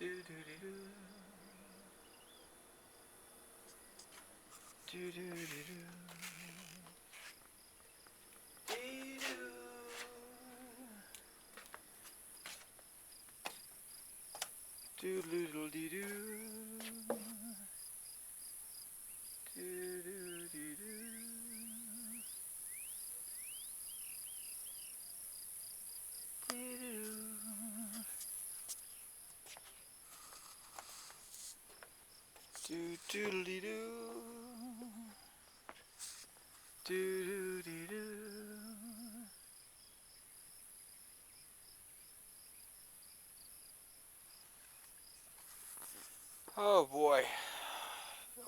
Do do do do do do do do. Do do do do. Do do do do. Do do do do. Do do do do. Oh boy.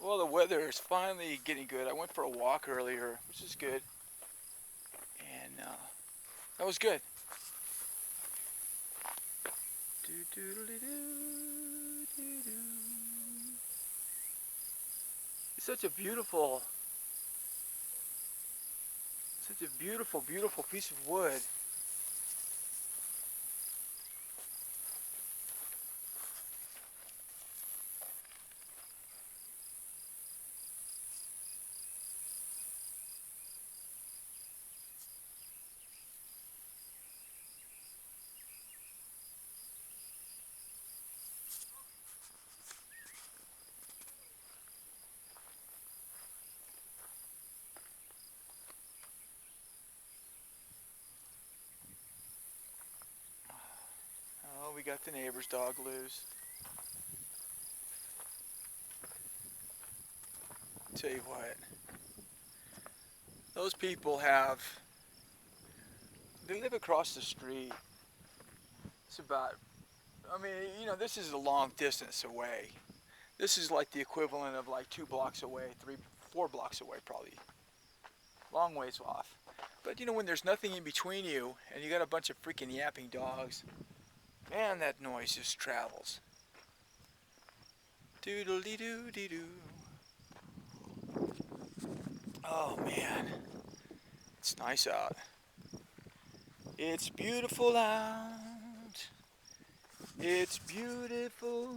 Well, the weather is finally getting good. I went for a walk earlier, which is good, and that was good. Do do do do do do. It's such a beautiful, beautiful piece of wood. Oh, we got the neighbor's dog loose. Tell you what, those people they live across the street. It's about, I mean, this is a long distance away. This is like the equivalent of like 2 blocks away, 4 blocks away, probably. Long ways off. But when there's nothing in between you and you got a bunch of freaking yapping dogs, man, that noise just travels. Doodle dee doo dee doo. Oh man, it's nice out. It's beautiful out. It's beautiful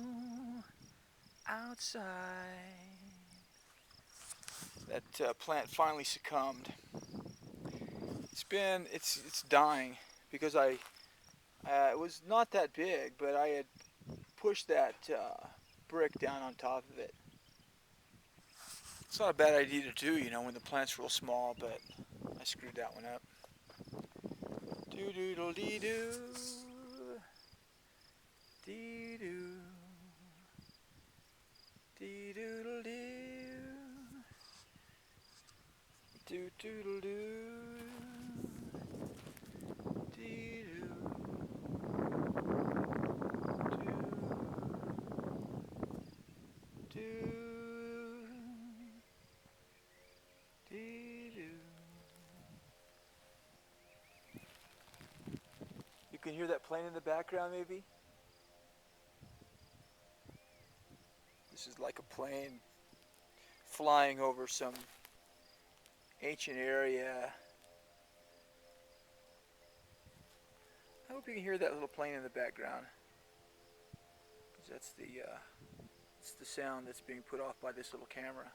outside. That plant finally succumbed. It's dying because it was not that big, but I had pushed that brick down on top of it. It's not a bad idea to do, when the plant's real small, but I screwed that one up. Doo doodle dee doo. Dee doo. Dee doodle doo. Doo doodle doo. Dee doo. Doo. Dee doo. You can hear that plane in the background, maybe? This is like a plane flying over some ancient area. I hope you can hear that little plane in the background, because it's the sound that's being put off by this little camera.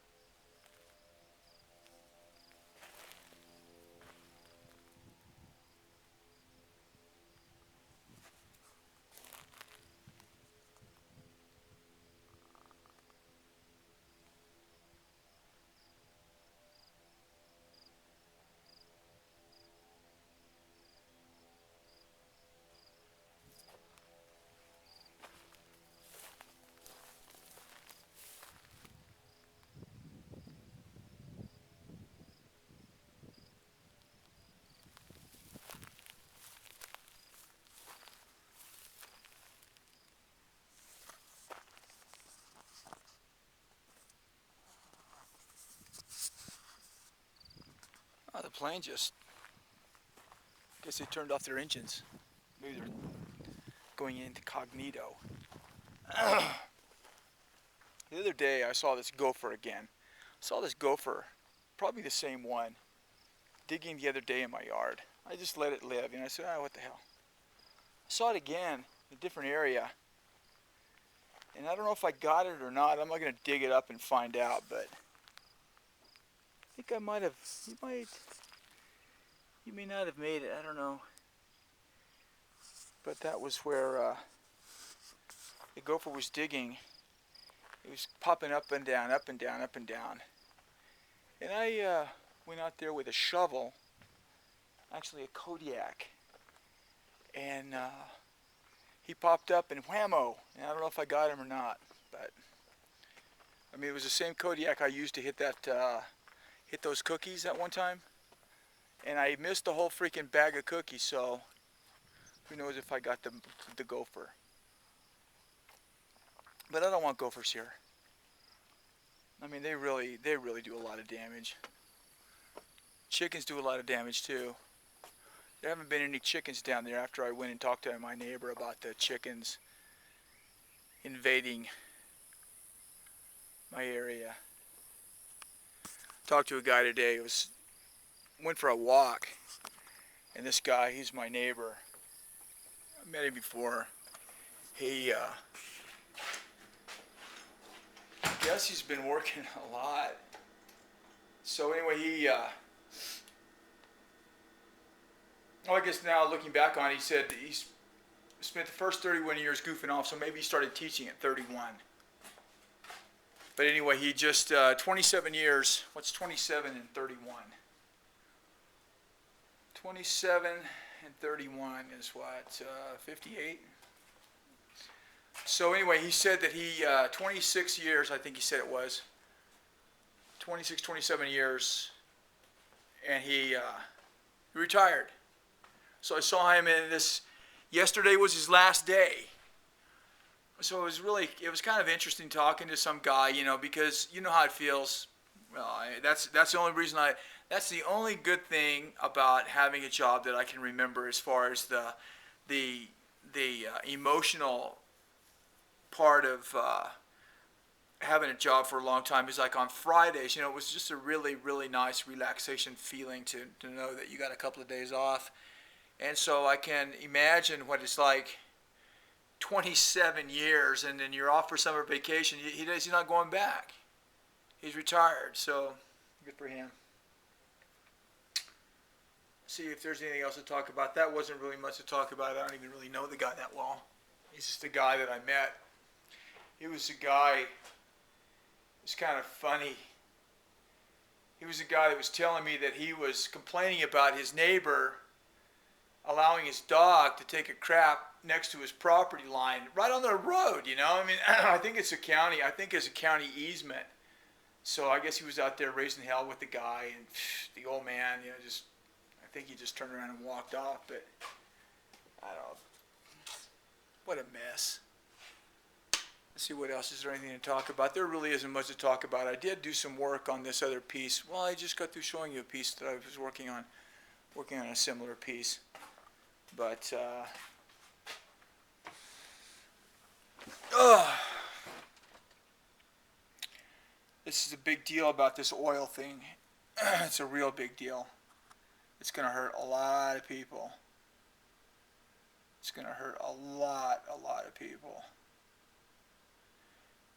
Oh, the plane just, I guess they turned off their engines. Maybe they're going into cognito. The other day I saw this gopher again. I saw this gopher, probably the same one, digging the other day in my yard. I just let it live, I said, what the hell. I saw it again in a different area. And I don't know if I got it or not. I'm not going to dig it up and find out, but I think I might have. You may not have made it. I don't know. But that was where the gopher was digging. It was popping up and down, up and down, up and down. And I went out there with a shovel, actually a Kodiak, and he popped up and whammo. And I don't know if I got him or not, but I mean it was the same Kodiak I used to hit those cookies that one time, and I missed the whole freaking bag of cookies. So who knows if I got the gopher? But I don't want gophers here. I mean they really do a lot of damage. Chickens do a lot of damage too. There haven't been any chickens down there after I went and talked to my neighbor about the chickens invading my area. Talked to a guy today. Went for a walk, and this guy, he's my neighbor. I met him before. He, I guess he's been working a lot. So anyway, I guess now looking back on it, he said he's spent the first 31 years goofing off, so maybe he started teaching at 31. But anyway, he just, 27 years, what's 27 and 31? 27 and 31 is what, 58? So anyway, he said that he, 26 years, I think he said it was, 26, 27 years, and he retired. So I saw him in this, yesterday was his last day. So it was kind of interesting talking to some guy, you know, because you know how it feels. Well, that's the only reason that's the only good thing about having a job that I can remember as far as the emotional part of having a job for a long time is like on Fridays, you know, it was just a really, really nice relaxation feeling to know that you got a couple of days off. And so I can imagine what it's like 27 years and then you're off for summer vacation. He's not going back. He's retired, so good for him. See if there's anything else to talk about. That wasn't really much to talk about. I don't even really know the guy that well. He's just a guy that I met. He was a guy, it's kind of funny. He was a guy that was telling me that he was complaining about his neighbor allowing his dog to take a crap next to his property line, right on the road, you know? I mean, I think it's a county easement. So I guess he was out there raising hell with the guy, and the old man, you know, I think he just turned around and walked off, but I don't know. What a mess. Let's see what else. Is there anything to talk about? There really isn't much to talk about. I did do some work on this other piece. Well, I just got through showing you a piece that I was working on a similar piece. But, this is a big deal about this oil thing. It's a real big deal. It's going to hurt a lot of people. It's going to hurt a lot of people.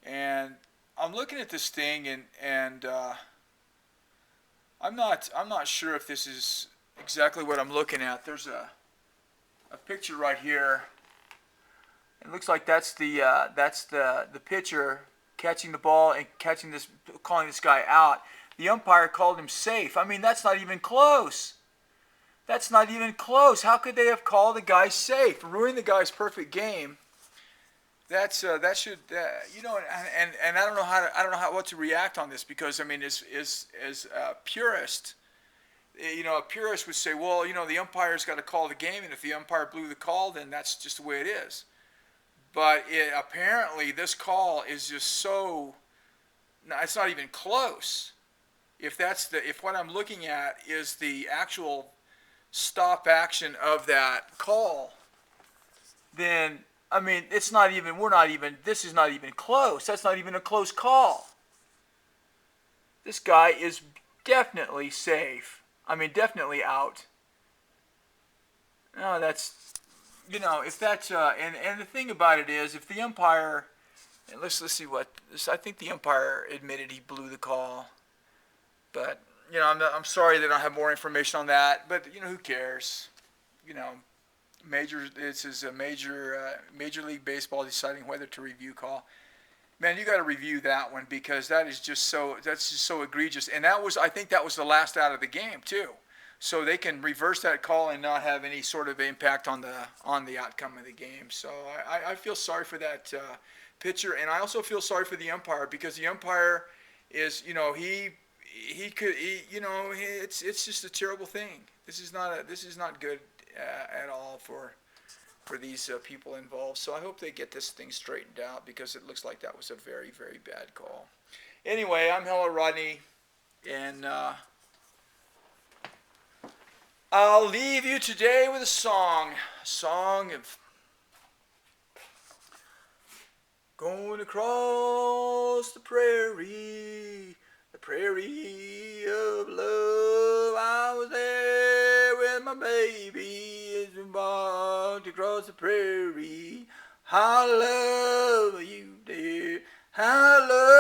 And I'm looking at this thing, and I'm not sure if this is exactly what I'm looking at. There's a picture right here. It looks like that's the pitcher catching the ball and calling this guy out. The umpire called him safe. I mean, that's not even close. That's not even close. How could they have called the guy safe, ruining the guy's perfect game? That should you know, and I don't know what to react on this, because I mean, as a purist, you know, a purist would say, well, you know, the umpire's got to call the game, and if the umpire blew the call, then that's just the way it is. But apparently this call is just so, it's not even close. If what I'm looking at is the actual stop action of that call, then I mean, this is not even close. That's not even a close call. This guy is definitely safe. I mean, definitely out. No, that's, you know, if that's, and the thing about it is, if the umpire And let's see what this. I think the umpire admitted he blew the call, but I'm sorry that I don't have more information on that. But who cares? You know, this is a Major League Baseball deciding whether to review call. Man, you got to review that one because that's just so egregious. And I think that was the last out of the game too. So they can reverse that call and not have any sort of impact on the outcome of the game. So I feel sorry for that pitcher, and I also feel sorry for the umpire because the umpire is it's just a terrible thing. This is not good at all for these people involved. So I hope they get this thing straightened out because it looks like that was a very, very bad call. Anyway, I'm Hello Rodney, and I'll leave you today with a song of going across the prairie of love. I was there with my baby as we walked across the prairie. How I love you, dear. How I love